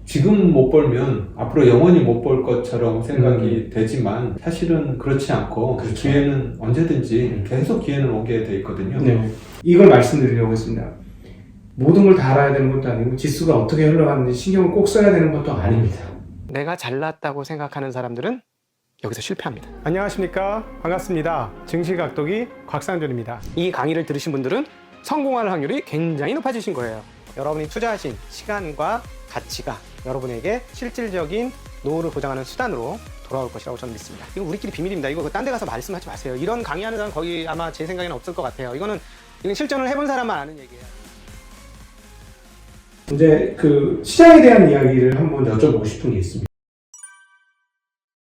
지금 못 벌면 앞으로 영원히 못 벌 것처럼 생각이 되지만 사실은 그렇지 않고 그렇죠. 기회는 언제든지 계속 기회는 오게 돼 있거든요. 네. 이걸 말씀드리려고 했습니다. 모든 걸 다 알아야 되는 것도 아니고 지수가 어떻게 흘러가는지 신경을 꼭 써야 되는 것도 아닙니다. 내가 잘났다고 생각하는 사람들은 여기서 실패합니다. 안녕하십니까, 반갑습니다. 증시각도기 곽상준입니다. 이 강의를 들으신 분들은 성공할 확률이 굉장히 높아지신 거예요. 여러분이 투자하신 시간과 가치가 여러분에게 실질적인 노후를 보장하는 수단으로 돌아올 것이라고 저는 믿습니다. 이거 우리끼리 비밀입니다. 이거 딴 데 가서 말씀하지 마세요. 이런 강의하는 사람 거의 아마 제 생각에는 없을 것 같아요. 이건 실전을 해본 사람만 아는 얘기예요. 이제 그 시장에 대한 이야기를 한번 여쭤보고 싶은 게 있습니다.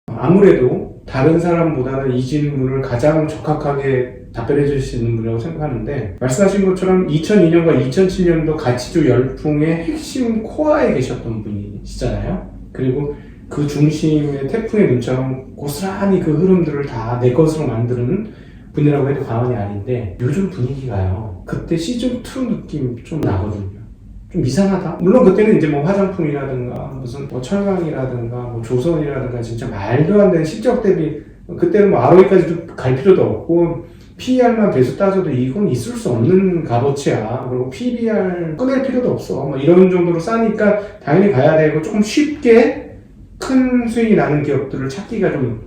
아무래도 다른 사람보다는 이 질문을 가장 적합하게 답변해 주실 수 있는 분이라고 생각하는데, 말씀하신 것처럼 2002년과 2007년도 가치주 열풍의 핵심 코어에 계셨던 분이시잖아요. 그리고 그 중심에 태풍의 눈처럼 고스란히 그 흐름들을 다 내 것으로 만드는 분이라고 해도 과언이 아닌데, 요즘 분위기가요, 그때 시즌2 느낌 좀 나거든요. 좀 이상하다. 물론 그때는 이제 뭐 화장품이라든가 무슨 뭐 철강이라든가 뭐 조선이라든가 진짜 말도 안 되는 실적 대비, 그때는 뭐 ROE까지도 갈 필요도 없고 PER만 배수 따져도 이건 있을 수 없는 값어치야. 그리고 PBR 꺼낼 필요도 없어. 뭐 이런 정도로 싸니까 당연히 가야 되고, 조금 쉽게 큰 수익이 나는 기업들을 찾기가 좀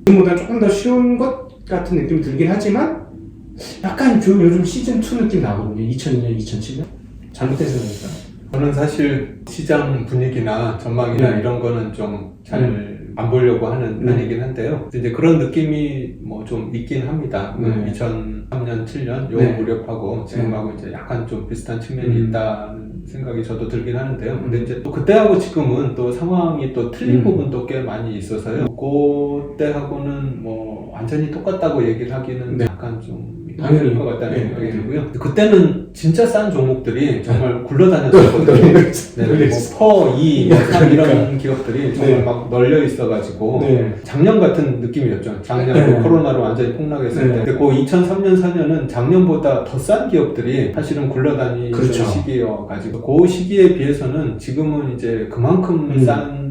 지금보다 조금 더 쉬운 것 같은 느낌이 들긴 하지만, 약간 요즘 시즌2 느낌 나거든요. 2002년, 2007년? 잘못해서 그러니까. 저는 사실 시장 분위기나 전망이나 이런 거는 좀 잘 안 보려고 하는 편이긴 한데요. 이제 그런 느낌이 뭐 좀 있긴 합니다. 2003년, 7년 요 무렵하고 지금하고 이제 약간 좀 비슷한 측면이 있다는 생각이 저도 들긴 하는데요. 근데 이제 또 그때하고 지금은 또 상황이 또 틀린 부분도 꽤 많이 있어서요. 그때하고는 뭐 완전히 똑같다고 얘기를 하기는 약간 좀 힘들 것 같다는 생각이 들고요. 그때는 진짜 싼 종목들이 정말 굴러다녔었거든요. 네, 뭐 퍼, 이, 삼 이런 기업들이 정말 막 널려 있어가지고 작년 같은 느낌이었죠. 작년 코로나로 완전히 폭락했을 때. 근데 그 2003년, 4년은 작년보다 더 싼 기업들이 사실은 굴러다니는 시기여가지고 그 시기에 비해서는 지금은 이제 그만큼 싼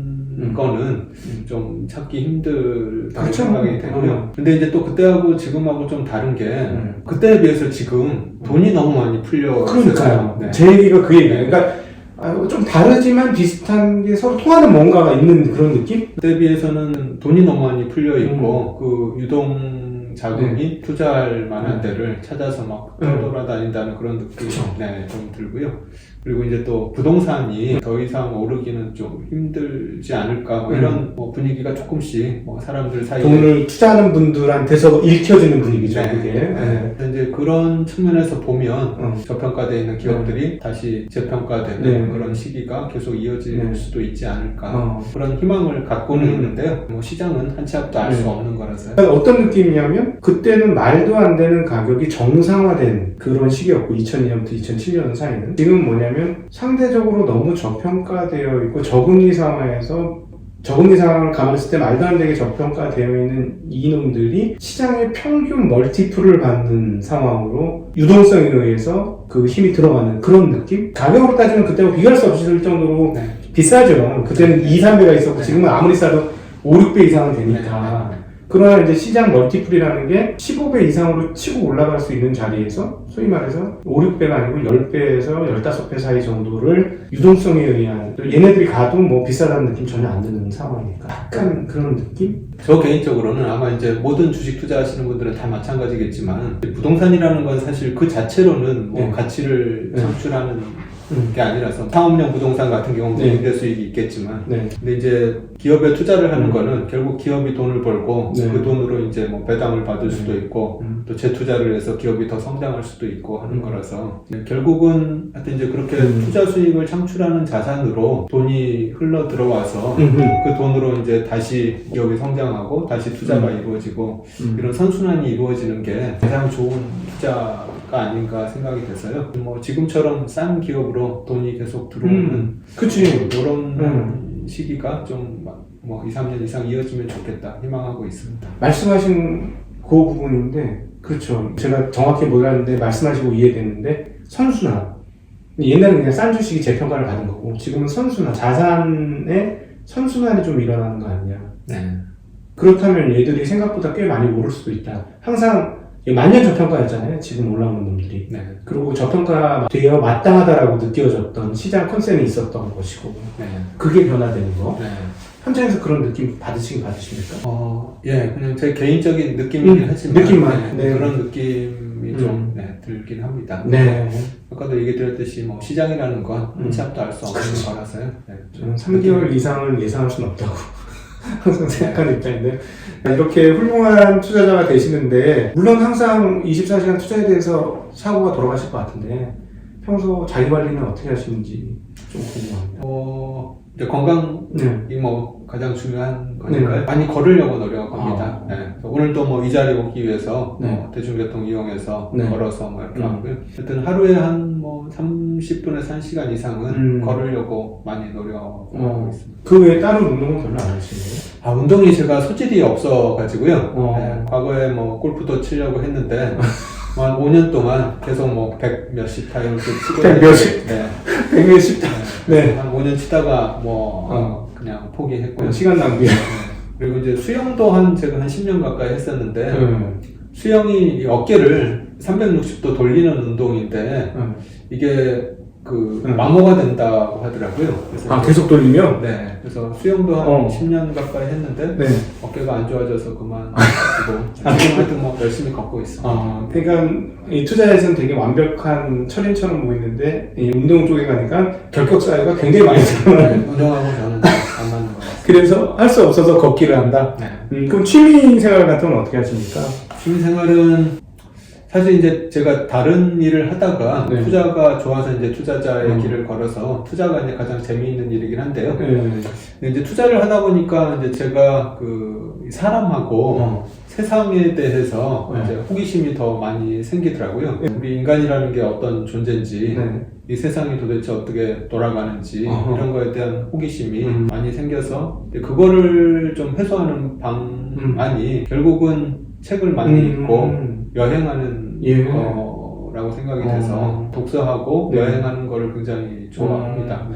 거는 좀 찾기 힘들다고 생각이 되고요. 근데 이제 또 그때하고 지금하고 좀 다른 게 그때에 비해서 지금 돈이 너무 많이 풀려. 그러니까요. 네. 제 얘기가 그 얘기예요. 그러니까 좀 다르지만 비슷한 게 서로 통하는 뭔가가 있는 그런 느낌? 그때에 비해서는 돈이 너무 많이 풀려 있고 그 유동 자금이 투자할 만한 데를 찾아서 막 돌아다닌다는 그런 느낌이 좀 들고요. 그리고 이제 또 부동산이 더 이상 오르기는 좀 힘들지 않을까 뭐 이런 뭐 분위기가 조금씩 뭐 사람들 사이에 돈을 투자하는 분들한테서 읽혀지는 분위기죠. 그게. 이제 그런 측면에서 보면 저평가되어 있는 기업들이 다시 재평가되는 그런 시기가 계속 이어질 수도 있지 않을까 그런 희망을 갖고는 있는데요. 뭐 시장은 한 치 앞도 알 수 없는 거라서요. 어떤 느낌이냐면, 그때는 말도 안 되는 가격이 정상화된 그런 시기였고, 2002년부터 2007년 사이는. 지금 뭐냐면 상대적으로 너무 저평가되어 있고, 저금리 상황에서 저금리 상황을 감안했을 때 말도 안 되게 저평가되어 있는 이놈들이 시장의 평균 멀티플을 받는 상황으로 유동성에 의해서 그 힘이 들어가는 그런 느낌? 가격으로 따지면 그때하고 비교할 수 없을 정도로 비싸죠. 그때는 2, 3배가 있었고 지금은 아무리 싸도 5, 6배 이상은 되니까. 그러나 이제 시장 멀티플이라는 게 15배 이상으로 치고 올라갈 수 있는 자리에서 소위 말해서 5, 6배가 아니고 10배에서 15배 사이 정도를 유동성에 의한, 얘네들이 가도 뭐 비싸다는 느낌 전혀 안 드는 상황이니까 약간 그런 느낌? 저 개인적으로는 아마 이제 모든 주식 투자하시는 분들은 다 마찬가지겠지만, 부동산이라는 건 사실 그 자체로는 뭐 가치를 창출하는 게 아니라서, 상업용 부동산 같은 경우는 임대 수익이 있겠지만, 근데 이제 기업에 투자를 하는 거는 결국 기업이 돈을 벌고 그 돈으로 이제 뭐 배당을 받을 수도 있고 또 재투자를 해서 기업이 더 성장할 수도 있고 하는 거라서, 결국은 하여튼 이제 그렇게 투자 수익을 창출하는 자산으로 돈이 흘러 들어와서 그 돈으로 이제 다시 기업이 성장하고 다시 투자가 이루어지고 이런 선순환이 이루어지는 게 가장 좋은 투자가 아닌가 생각이 돼서요. 뭐 지금처럼 싼 기업으로 돈이 계속 들어오는 그런 시기가 좀 뭐 2, 3년 이상 이어지면 좋겠다 희망하고 있습니다. 말씀하신 그 부분인데, 그렇죠. 제가 정확히 몰랐는데 말씀하시고 이해됐는데, 선순환이 옛날에는 그냥 싼 주식이 재평가를 받은 거고 지금은 선순환, 자산의 선순환이 좀 일어나는 거 아니냐. 네. 그렇다면 얘들이 생각보다 꽤 많이 오를 수도 있다. 항상 만년 저평가였잖아요. 지금 올라오는 놈들이. 네. 그리고 저평가 되어 마땅하다라고 느껴졌던 시장 컨센이 있었던 것이고 네. 그게 변화되는 거. 네. 현장에서 그런 느낌 받으십니까? 예, 그냥 제 개인적인 느낌이긴 하지만 느낌만. 네, 네. 그런 느낌이 좀 들긴 합니다. 네. 아까도 얘기 드렸듯이 뭐 시장이라는 건 한치 앞도 알 수 없는 거라서요. 네, 저는 3개월 이상을 예상할 수는 없다고 항상 생각하는 입장인데 이렇게 훌륭한 투자자가 되시는데 물론 항상 24시간 투자에 대해서 사고가 돌아가실 것 같은데 평소 자기관리는 어떻게 하시는지 좀 궁금합니다. 이제 건강이 네. 뭐 가장 중요한 거니까요. 많이 걸으려고 노력합니다. 네. 그래서 오늘도 뭐 이 자리 오기 위해서 네. 뭐 대중교통 이용해서 네. 걸어서 뭐 이렇게 하고요. 하여튼 하루에 한 뭐 30분에서 1시간 이상은 걸으려고 많이 노력하고 있습니다. 그 외에 다른 운동은 별로 안 하시나요? 운동이 제가 소질이 없어가지고요. 어. 네, 과거에 뭐 골프도 치려고 했는데 뭐 한 5년 동안 계속 뭐 100 몇십 타임을 치고 100 몇십? 네. 100몇십 네. 한 5년 치다가 뭐 그냥 포기했고요. 시간 낭비야. 네. 그리고 이제 수영도 제가 한 10년 가까이 했었는데 수영이 이 어깨를 360도 돌리는 운동인데 이게 마모가 된다고 하더라고요. 그래서 계속 돌리면? 네. 그래서 수영도 한 10년 가까이 했는데 네. 어깨가 안 좋아져서 그만두고 하여튼 뭐 열심히 걷고 있습니다. 그러니까 이 투자에서는 되게 완벽한 철인처럼 보이는데 이 운동 쪽에 가니까 결격 사유가 굉장히 많이 들어요. 운동하고 저는 안 맞는 것 같아요. 그래서 할 수 없어서 걷기를 한다. 네. 그럼 취미 생활 같은 건 어떻게 하십니까? 취미생활은 사실 이제 제가 다른 일을 하다가 네. 투자가 좋아서 이제 투자자의 길을 걸어서 투자가 이제 가장 재미있는 일이긴 한데요. 근데 이제 투자를 하다 보니까 이제 제가 사람하고 세상에 대해서 이제 호기심이 더 많이 생기더라고요. 우리 인간이라는 게 어떤 존재인지 이 세상이 도대체 어떻게 돌아가는지 이런 거에 대한 호기심이 많이 생겨서 그거를 좀 해소하는 방안이 결국은 책을 많이 읽고 여행하는 거라고 생각이 돼서 독서하고 여행하는 거를 굉장히 좋아합니다.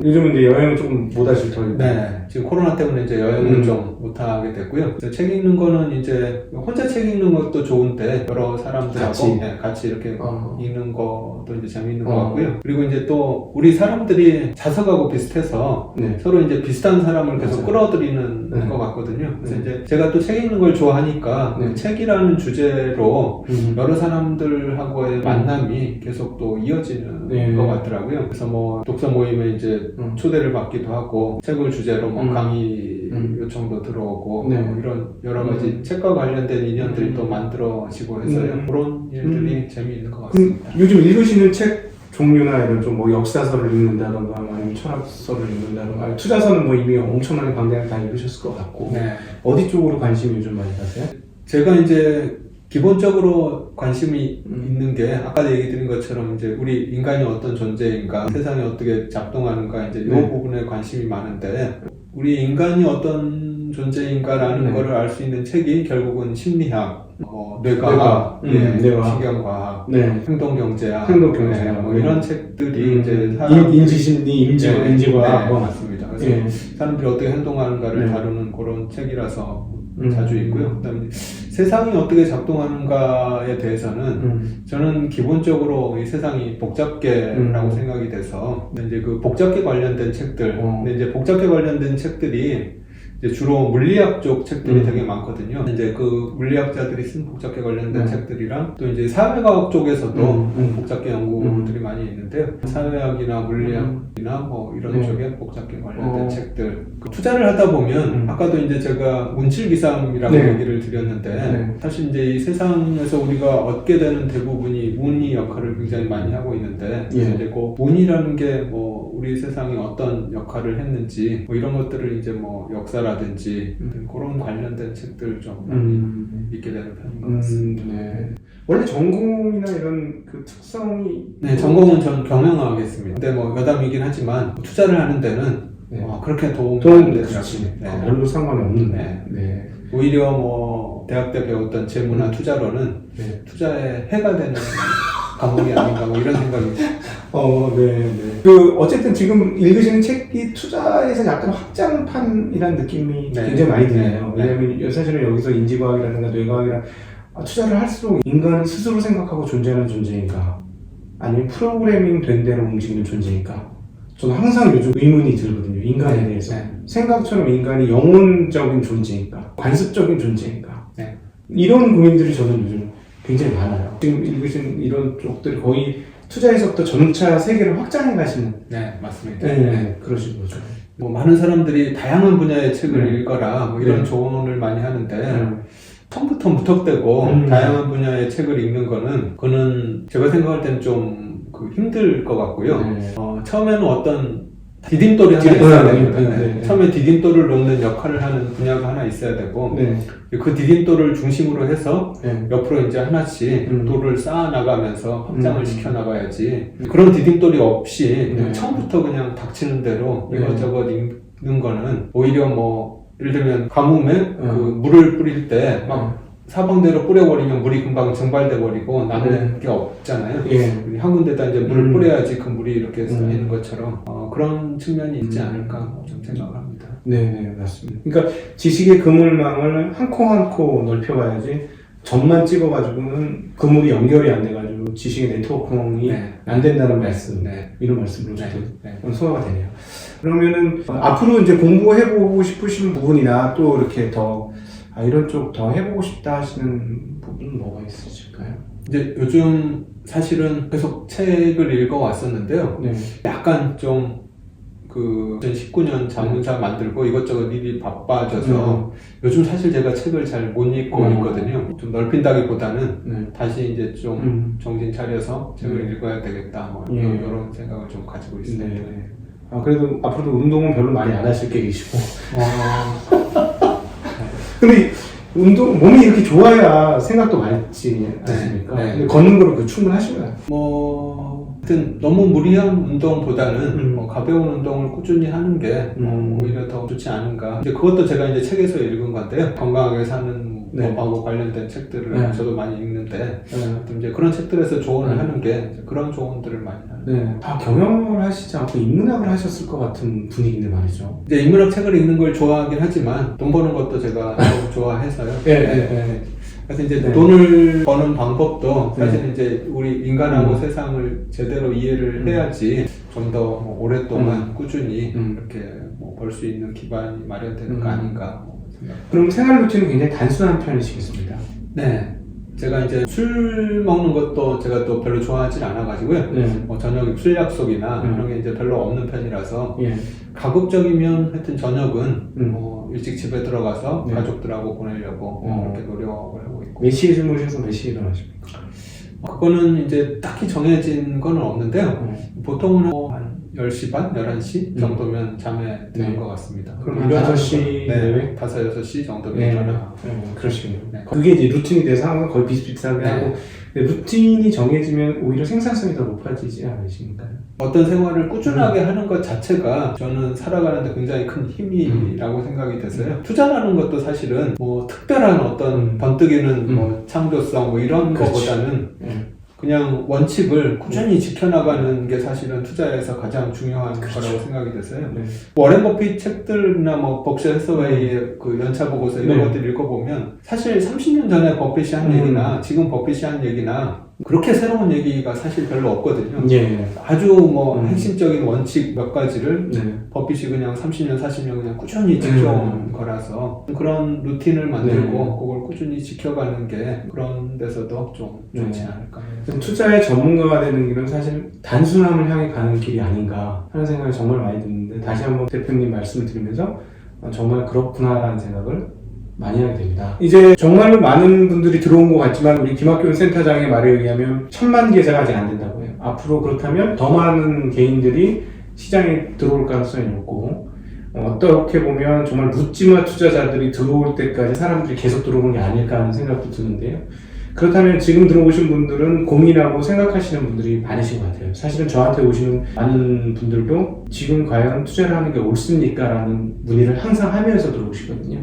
요즘은 이제 여행을 조금 못 하실 터이고. 네, 지금 코로나 때문에 이제 여행을 좀 못하게 됐고요. 책 읽는 거는 이제 혼자 책 읽는 것도 좋은데 여러 사람들하고 같이 이렇게 읽는 것도 이제 재미있는 것 같고요. 그리고 이제 또 우리 사람들이 자석하고 비슷해서 서로 이제 비슷한 사람을 계속 끌어들이는 것 같거든요. 그래서 이제 제가 또 책 읽는 걸 좋아하니까 책이라는 주제로 여러 사람들하고의 만남이 계속 또 이어지는 것 같더라고요. 그래서 뭐 독서 모임에 이제 초대를 받기도 하고 책을 주제로 뭐 강의 요청도 들어오고 뭐 이런 여러 가지 책과 관련된 인연들이 또 만들어지고 해서요. 그런 일들이 재미있는 것 같습니다. 요즘 읽으시는 책 종류나 이런 좀 뭐 역사서를 읽는다던가 아니면 철학서를 읽는다던가 투자서는 뭐 이미 엄청나게 방대하게 다 읽으셨을 것 같고 어디 쪽으로 관심이 요즘 많이 가세요? 제가 이제 기본적으로 관심이 있는 게 아까 얘기 드린 것처럼 이제 우리 인간이 어떤 존재인가, 세상이 어떻게 작동하는가 이제 이 부분에 관심이 많은데 우리 인간이 어떤 존재인가라는 거를 알 수 있는 책이 결국은 심리학, 뇌과학, 신경과학, 행동경제학, 뭐 이런 책들이 이제 인지심리, 인지과학 맞습니다. 그래서 사람들이 어떻게 행동하는가를 다루는 그런 책이라서 자주 있고요. 그다음에 세상이 어떻게 작동하는가에 대해서는 저는 기본적으로 이 세상이 복잡계라고 생각이 돼서 이제 그 복잡계 관련된 책들, 근데 이제 복잡계 관련된 책들이 이제 주로 물리학 쪽 책들이 되게 많거든요. 이제 그 물리학자들이 쓴 복잡계 관련된 책들이랑 또 이제 사회과학 쪽에서도 복잡계 연구들이 많이 있는데요. 사회학이나 물리학이나 뭐 이런 쪽에 복잡계 관련된 책들. 투자를 하다 보면 아까도 이제 제가 운칠기삼이라고 얘기를 드렸는데 사실 이제 이 세상에서 우리가 얻게 되는 대부분이 운이 역할을 굉장히 많이 하고 있는데 이제 그 운이라는 게 뭐 우리 세상이 어떤 역할을 했는지 뭐 이런 것들을 이제 뭐 역사라든지 그런 관련된 책들 좀 많이 읽게 되는 편인 것 같습니다. 원래 전공이나 이런 그 특성이 전공은 전 경영학이겠습니다. 근데 뭐 여담이긴 하지만 투자를 하는 데는 그렇게 도움이 되더라고요. 별로 상관이 없는데. 오히려 뭐 대학 때 배웠던 재무나 투자론은 투자에 해가 되는 과목이 아닌가 뭐 이런 생각이 네. 어쨌든 지금 읽으시는 책이 투자에서 약간 확장판이라는 느낌이 네. 굉장히 많이 드네요. 네. 왜냐하면 사실은 여기서 인지과학이라든가 뇌과학이라 투자를 할수록 인간은 스스로 생각하고 존재하는 존재인가? 아니면 프로그래밍 된 대로 움직이는 존재인가? 저는 항상 요즘 의문이 들거든요. 인간에 대해서. 생각처럼 인간이 영혼적인 존재인가? 관습적인 존재인가? 네. 이런 고민들이 저는 요즘 굉장히 많아요. 지금 읽으신 이런 쪽들이 거의 투자에서부터 점차 세계를 확장해 가시는 네, 맞습니다. 그러신 거죠. 뭐 많은 사람들이 다양한 분야의 책을 읽어라 뭐 이런 네. 조언을 많이 하는데 처음부터 무턱대고 다양한 분야의 책을 읽는 그거는 제가 생각할 때는 좀 힘들 것 같고요. 처음에는 어떤 디딤돌이 하나 있어야 됩니다. 처음에 디딤돌을 놓는 역할을 하는 분야가 하나 있어야 되고 그 디딤돌을 중심으로 해서 옆으로 이제 하나씩 돌을 쌓아 나가면서 확장을 시켜 나가야지. 그런 디딤돌이 없이 처음부터 그냥 닥치는 대로 이것저것 읽는 거는 오히려 뭐 예를 들면 가뭄에 그 물을 뿌릴 때 막 사방대로 뿌려버리면 물이 금방 증발돼 버리고 남는 게 없잖아요. 한 군데다 이제 물을 뿌려야지 그 물이 이렇게 쌓이는 것처럼 그런 측면이 있지 않을까 좀 생각을 합니다. 네, 맞습니다. 그러니까 지식의 그물망을 한 코 한 코 넓혀가야지 점만 찍어가지고는 그물이 연결이 안 돼가지고 지식의 네트워크망이 안 된다는 말씀, 이런 말씀으로 저도 소화가 되네요. 그러면은 앞으로 이제 공부해보고 싶으신 부분이나 또 이렇게 더 이런 쪽 더 해보고 싶다 하시는 부분은 뭐가 있으실까요? 이제 요즘 사실은 계속 책을 읽어왔었는데요. 약간 좀 2019년 자문사 만들고 이것저것 일이 바빠져서 요즘 사실 제가 책을 잘 못 읽고 있거든요. 좀 넓힌다기보다는 다시 이제 좀 정신 차려서 책을 읽어야 되겠다 뭐 이런 생각을 좀 가지고 있습니다. 그래도 앞으로도 운동은 별로 많이 안 하실 계획이시고. 근데 몸이 이렇게 좋아야 생각도 많지 않습니까? 근데 걷는 거로 충분하신가요? 하여튼 너무 무리한 운동보다는 가벼운 운동을 꾸준히 하는 게 오히려 더 좋지 않은가. 이제 그것도 제가 이제 책에서 읽은 건데요. 건강하게 사는 법하고 관련된 책들을 저도 많이 읽는데 이제 그런 책들에서 조언을 하는 게 그런 조언들을 많이 하는. 다 경영을 하시지 않고 인문학을 하셨을 것 같은 분위기인데 말이죠. 이제 인문학 책을 읽는 걸 좋아하긴 하지만 돈 버는 것도 제가 너무 좋아해서요. 그래서 이제 돈을 버는 방법도 사실 이제 우리 인간하고 세상을 제대로 이해를 해야지 좀 더 오랫동안 꾸준히 이렇게 벌 수 있는 기반이 마련되는 거 아닌가 생각. 그럼 생활 루틴은 굉장히 단순한 편이시겠습니다. 네. 제가 이제 술 먹는 것도 제가 또 별로 좋아하진 않아가지고요. 저녁 술 약속이나 그런 게 이제 별로 없는 편이라서 가급적이면 하여튼 저녁은 일찍 집에 들어가서 가족들하고 보내려고 그렇게 노력을 하고 있고. 몇 시에 주무셔서 몇 시에 일어나십니까? 그거는 이제 딱히 정해진 건 없는데요. 보통은 한 10시 반, 11시 정도면 잠에 드는 것 같습니다. 그럼 한 5시? 네, 5, 6시 정도면 일어나. 그러시군요. 그게 이제 루틴이 돼서 항상 거의 비슷비슷하게 하고, 루틴이 정해지면 오히려 생산성이 더 높아지지 않으신가요? 어떤 생활을 꾸준하게 하는 것 자체가 저는 살아가는데 굉장히 큰 힘이라고 생각이 돼서요. 투자라는 것도 사실은 특별한 어떤 번뜩이는 창조성 이런 거보다는 그냥 원칙을 꾸준히 지켜나가는 게 사실은 투자에서 가장 중요한 거라고 생각이 돼서요. 워렌 버핏 책들이나 버크셔 해서웨이의 그 연차 보고서 이런 것들 읽어보면 사실 30년 전에 버핏이 한 얘기나 지금 버핏이 한 얘기나 그렇게 새로운 얘기가 사실 별로 없거든요. 아주 핵심적인 원칙 몇 가지를 버핏이 그냥 30년, 40년 그냥 꾸준히 지켜온 거라서 그런 루틴을 만들고 그걸 꾸준히 지켜가는 게 그런 데서도 좀 좋지 않을까. 투자의 전문가가 되는 길은 사실 단순함을 향해 가는 길이 아닌가 하는 생각이 정말 많이 드는데 다시 한번 대표님 말씀을 드리면서 정말 그렇구나라는 생각을 많이 하게 됩니다. 이제 정말로 많은 분들이 들어온 것 같지만 우리 김학균 센터장의 말에 의하면 1000만 계좌가 아직 안 된다고 해요. 앞으로 그렇다면 더 많은 개인들이 시장에 들어올 가능성이 높고 어떻게 보면 정말 묻지마 투자자들이 들어올 때까지 사람들이 계속 들어오는 게 아닐까 하는 생각도 드는데요. 그렇다면 지금 들어오신 분들은 고민하고 생각하시는 분들이 많으신 것 같아요. 사실은 저한테 오시는 많은 분들도 지금 과연 투자를 하는 게 옳습니까? 라는 문의를 항상 하면서 들어오시거든요.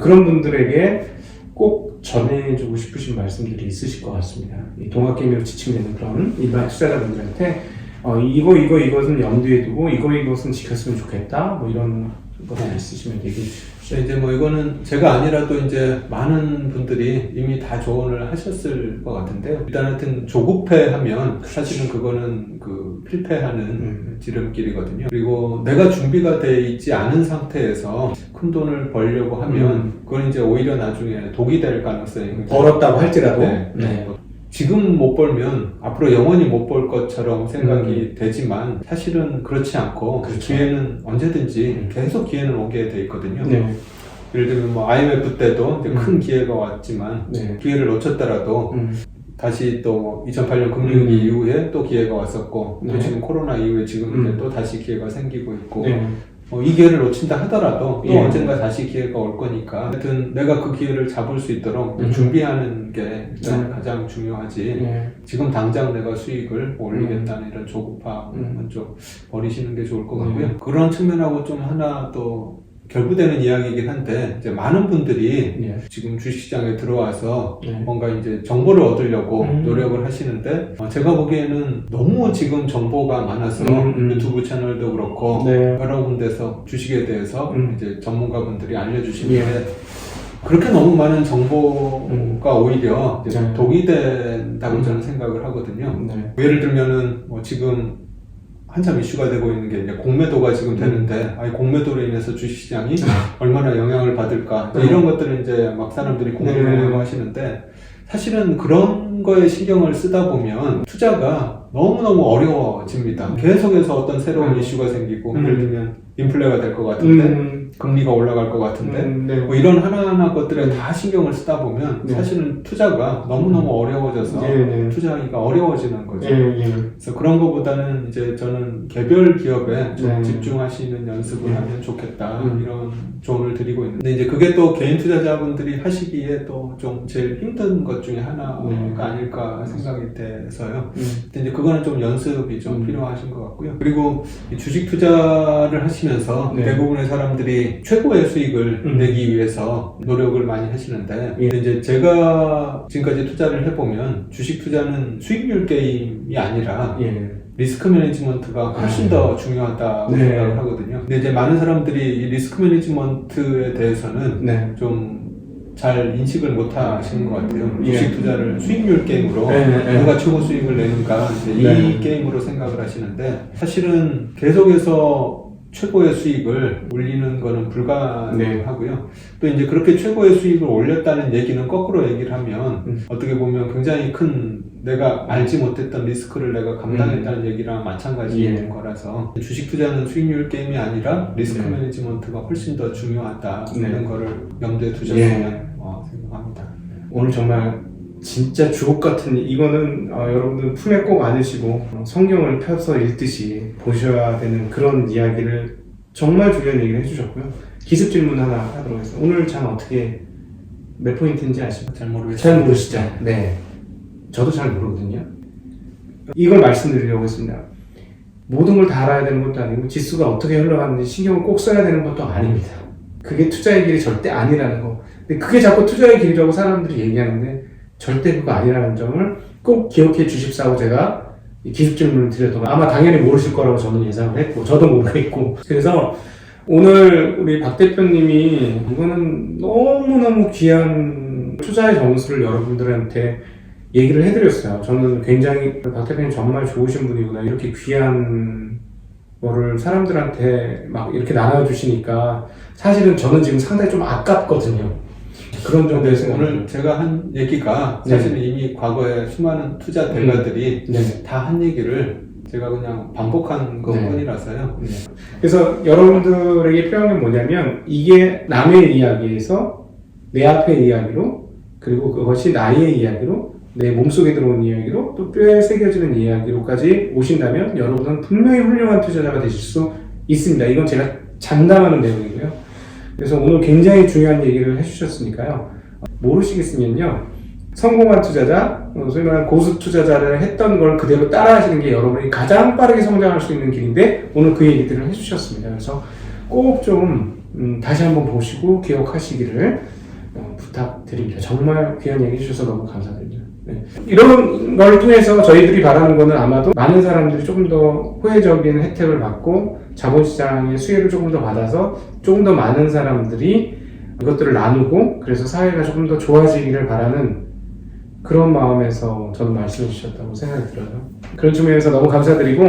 그런 분들에게 꼭 전해주고 싶으신 말씀들이 있으실 것 같습니다. 이 동학개미로 지칭되는 그런 일반 투자자분들한테 이것은 염두에 두고 이것은 지켰으면 좋겠다. 뭐 이런 것들 있으시면 얘기해 주십시오. 이제 뭐 이거는 제가 아니라도 이제 많은 분들이 이미 다 조언을 하셨을 것 같은데요. 일단 하여튼 조급해하면 사실은 그거는 그 필패하는 지름길이거든요. 그리고 내가 준비가 돼 있지 않은 상태에서 큰 돈을 벌려고 하면 그건 이제 오히려 나중에 독이 될 가능성이 굉장히 벌었다고 할지라도 네. 지금 못 벌면 앞으로 영원히 못 벌 것처럼 생각이 되지만 사실은 그렇지 않고 그렇죠. 기회는 언제든지 계속 기회는 오게 돼 있거든요. 네. 예를 들면 뭐 IMF 때도 이제 큰 기회가 왔지만 네. 기회를 놓쳤더라도 다시 또 2008년 금융위기 이후에 또 기회가 왔었고 또 네. 지금 코로나 이후에 지금 이제 또 다시 기회가 생기고 있고 네. 이 기회를 놓친다 하더라도 또 예. 언젠가 다시 기회가 올 거니까 하여튼 내가 그 기회를 잡을 수 있도록 준비하는 게 일단 가장 중요하지 네. 지금 당장 내가 수익을 올리겠다는 이런 조급함은 좀 버리시는 게 좋을 것 같고요. 그런 측면하고 좀 하나 또 결부되는 이야기이긴 한데 이제 많은 분들이 네. 지금 주식시장에 들어와서 네. 뭔가 이제 정보를 얻으려고 노력을 하시는데 제가 보기에는 너무 지금 정보가 많아서 유튜브 채널도 그렇고 네. 여러 군데서 주식에 대해서 이제 전문가분들이 알려주시는데 예. 그렇게 너무 많은 정보가 오히려 이제 네. 독이 된다고 저는 생각을 하거든요. 네. 예를 들면은 뭐 지금 한참 이슈가 되고 있는 게 이제 공매도가 지금 되는데 공매도로 인해서 주식시장이 얼마나 영향을 받을까 이런 것들을 이제 막 사람들이 궁금해하고 하시는데 사실은 그런 거에 신경을 쓰다 보면 투자가 너무너무 어려워집니다. 계속해서 어떤 새로운 이슈가 생기고 예를 들면 인플레가 될 것 같은데 금리가 올라갈 것 같은데 네. 뭐 이런 하나하나 것들에 다 신경을 쓰다 보면 네. 사실은 투자가 너무너무 어려워져서 네. 투자하기가 어려워지는 거죠. 예. 그래서 그런 것보다는 이제 저는 개별 기업에 좀 네. 집중하시는 연습을 네. 하면 좋겠다 이런 조언을 드리고 있는데 이제 그게 또 개인 투자자분들이 하시기에 또 좀 제일 힘든 것 중에 하나가 네. 아닐까 생각이 돼서요. 근데 이제 그거는 좀 연습이 좀 필요하신 것 같고요. 그리고 이 주식 투자를 하시면서 네. 대부분의 사람들이 최고의 수익을 내기 위해서 노력을 많이 하시는데 근데 이제 제가 지금까지 투자를 해보면 주식 투자는 수익률 게임이 아니라 예. 리스크 매니지먼트가 훨씬 더 중요하다고 네. 생각을 하거든요. 근데 이제 많은 사람들이 이 리스크 매니지먼트에 대해서는 네. 좀 잘 인식을 못 하시는 것 같아요. 예. 주식 투자를 수익률 게임으로 네. 누가 최고 수익을 내는가 이제 네. 이 게임으로 생각을 하시는데 사실은 계속해서 최고의 수익을 올리는 거는 불가능하고요. 또 이제 그렇게 최고의 수익을 올렸다는 얘기는 거꾸로 얘기를 하면 어떻게 보면 굉장히 큰 내가 알지 못했던 리스크를 내가 감당했다는 얘기랑 마찬가지인 예. 거라서 주식 투자는 수익률 게임이 아니라 리스크 네. 매니지먼트가 훨씬 더 중요하다 네. 이런 거를 염두에 두셨으면 생각합니다. 오늘 정말 진짜 주옥 같은 이거는 여러분들 품에 꼭 안으시고 성경을 펴서 읽듯이 보셔야 되는 그런 이야기를 정말 중요한 얘기를 해주셨고요. 기습 질문 하나 하도록 하겠습니다. 오늘 장 어떻게 몇 포인트인지 아시죠? 잘 모르겠어요. 잘 모르시죠? 네. 저도 잘 모르거든요. 이걸 말씀드리려고 했습니다. 모든 걸 다 알아야 되는 것도 아니고 지수가 어떻게 흘러가는지 신경을 꼭 써야 되는 것도 아닙니다. 그게 투자의 길이 절대 아니라는 거. 근데 그게 자꾸 투자의 길이라고 사람들이 얘기하는데 절대 그거 아니라는 점을 꼭 기억해 주십사고 제가 기습 질문을 드렸던 거 아마 당연히 모르실 거라고 저는 예상을 했고 저도 모르겠고 그래서 오늘 우리 박 대표님이 이거는 너무너무 귀한 투자의 정수를 여러분들한테 얘기를 해드렸어요. 저는 굉장히 박 대표님 정말 좋으신 분이구나. 이렇게 귀한 거를 사람들한테 막 이렇게 나눠주시니까 사실은 저는 지금 상당히 좀 아깝거든요. 그런 정도의 생각. 오늘 제가 한 얘기가 사실은 이미 과거에 수많은 투자 대가들이 네. 다 한 얘기를 제가 그냥 반복한 것 뿐이라서요. 네. 그래서 여러분들에게 필요한 게 뭐냐면 이게 남의 이야기에서 내 앞의 이야기로 그리고 그것이 나의 이야기로 내 몸속에 들어온 이야기로 또 뼈에 새겨지는 이야기로까지 오신다면 여러분은 분명히 훌륭한 투자자가 되실 수 있습니다. 이건 제가 장담하는 내용이고요. 그래서 오늘 굉장히 중요한 얘기를 해주셨으니까요. 모르시겠으면요. 성공한 투자자, 소위 말하는 고수 투자자를 했던 걸 그대로 따라 하시는 게 여러분이 가장 빠르게 성장할 수 있는 길인데 오늘 그 얘기들을 해주셨습니다. 그래서 꼭 좀 다시 한번 보시고 기억하시기를 부탁드립니다. 정말 귀한 얘기 해주셔서 너무 감사드립니다. 네. 이런 걸 통해서 저희들이 바라는 거는 아마도 많은 사람들이 조금 더 호혜적인 혜택을 받고 자본시장의 수혜를 조금 더 받아서 조금 더 많은 사람들이 이것들을 나누고 그래서 사회가 조금 더 좋아지기를 바라는 그런 마음에서 저는 말씀해 주셨다고 생각이 들어요. 그런 측면에서 너무 감사드리고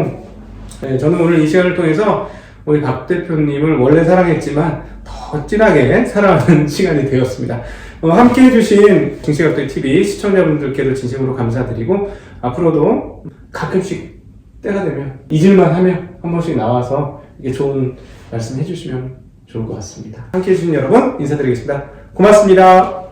네, 저는 오늘 이 시간을 통해서 우리 박 대표님을 원래 사랑했지만 더 진하게 사랑하는 시간이 되었습니다. 함께 해주신 증시각도기 TV 시청자분들께도 진심으로 감사드리고 앞으로도 가끔씩 때가 되면 잊을만 하면 한 번씩 나와서 이게 좋은 말씀 해주시면 좋을 것 같습니다. 함께 해주신 여러분 인사드리겠습니다. 고맙습니다.